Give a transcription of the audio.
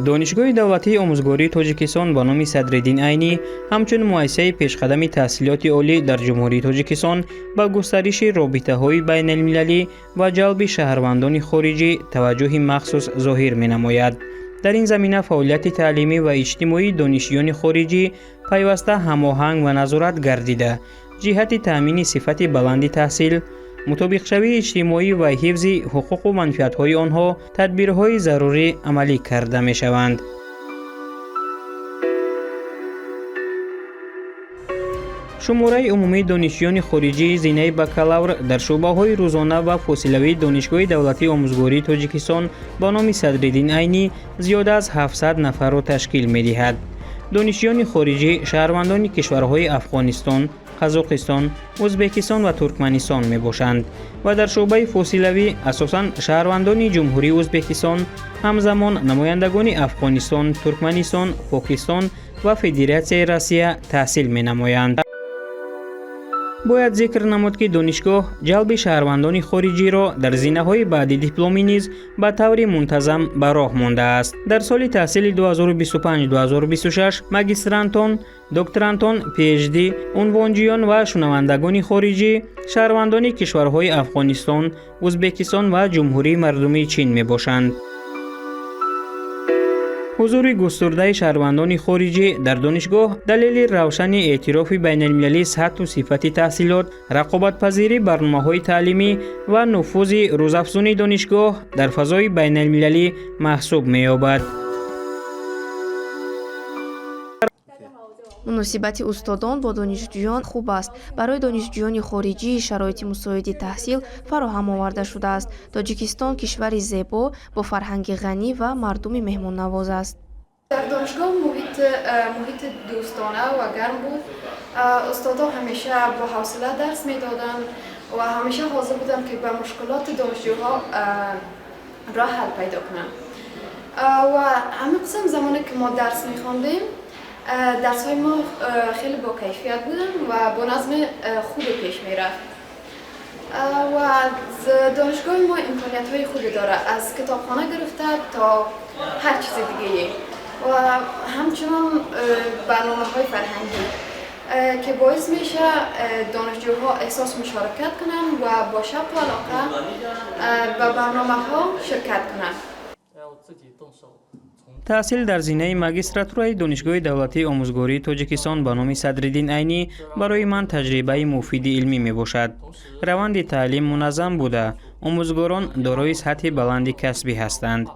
دانشگاه دولتی آموزگاری تاجیکستان به نام صدرالدین عینی همچون مؤسسه پیشقدم تحصیلات عالی در جمهوری تاجیکستان با گسترش رابطه‌های بین المللی و جلب شهروندان خارجی توجه مخصوص ظاهر می‌نماید. در این زمینه فعالیت تعلیمی و اجتماعی دانشجویان خارجی پیوسته هماهنگ و نظارت گردیده جهت تأمین صفت بلند تحصیل، مطابق شوی اجتماعی و حفظ حقوق و منفعت‌های آنها تدبیرهای ضروری عملی کرده می‌شوند. شماره عمومی دانشجویان خارجی زینه بکالور در شعبه‌های روزانه و فاصله‌ای دانشگاه دولتی آموزگاری تاجیکستان با نام صدرالدین عینی زیاد از 700 نفر را تشکیل می‌دهد. دانشجویان خارجی شهروندان کشورهای افغانستان، قزاقستان، ازبکستان و ترکمنستان میباشند و در شعبه فاصله‌ای اساساً شهروندان جمهوری ازبکستان، همزمان نمایندگان افغانستان، ترکمنستان، پاکستان و فدراسیون روسیه تحصیل مینمایند. باید ذکر نمود که دانشگاه جلب شهروندان خارجی را در زینه‌های بعد دیپلمی نیز به طور منتظم به راه مانده است. در سال تحصیل 2025-2026 ماگسترانتان، دکترانتان، PhD، عنوانجویان و شنوندگان خارجی شهروندان کشورهای افغانستان، ازبکستان و جمهوری مردمی چین میباشند. حضور گسترده شهروندان خارجی در دانشگاه دلیل روشن اعتراف بین المللی سطح و صفت تحصیلات، رقابت پذیری برنامه‌های تعلیمی و نفوذ روزافزون دانشگاه در فضای بین المللی محسوب می‌یابد. муносибати устодон бо донишҷӯён хуб аст. барои донишҷӯёни хориҷӣ шароити мусоиди таҳсил фароҳам оварда шудааст. тоҷикистон кишвари зебо бо фарҳанги ғанӣ ва мардуми меҳмоннавоз аст. дар донишгоҳ муҳити дӯстона ва гарм буд. устодо ҳамеша бо ҳавсила дарс медоданд ва ҳамеша ҳозир буданд ки ба мушкилоти донишҷӯҳо роҳ ҳал пайдо кунанд. ва ҳамин қисм замоне ки мо дарс мехондем, درس‌های ما خیلی با کیفیت بودن و با نظم خوبی پیش می‌رفت و دانشگاه ما امکانیت‌های خوبی داره، از کتابخانه گرفته تا هر چیز دیگه و همچنان برنامه‌های فرهنگی که باعث میشه دانشجوها احساس مشارکت کنن و با شوق و علاقه به برنامه‌ها شرکت کنن. تحصیل در زینه ماگستراتورای دانشگاه دولتی آموزگاری تاجیکستان به نام صدرالدین عینی برای من تجربه مفید علمی می باشد. روند تعلیم منظم بوده، آموزگاران دارای سطح بلند کسبی هستند.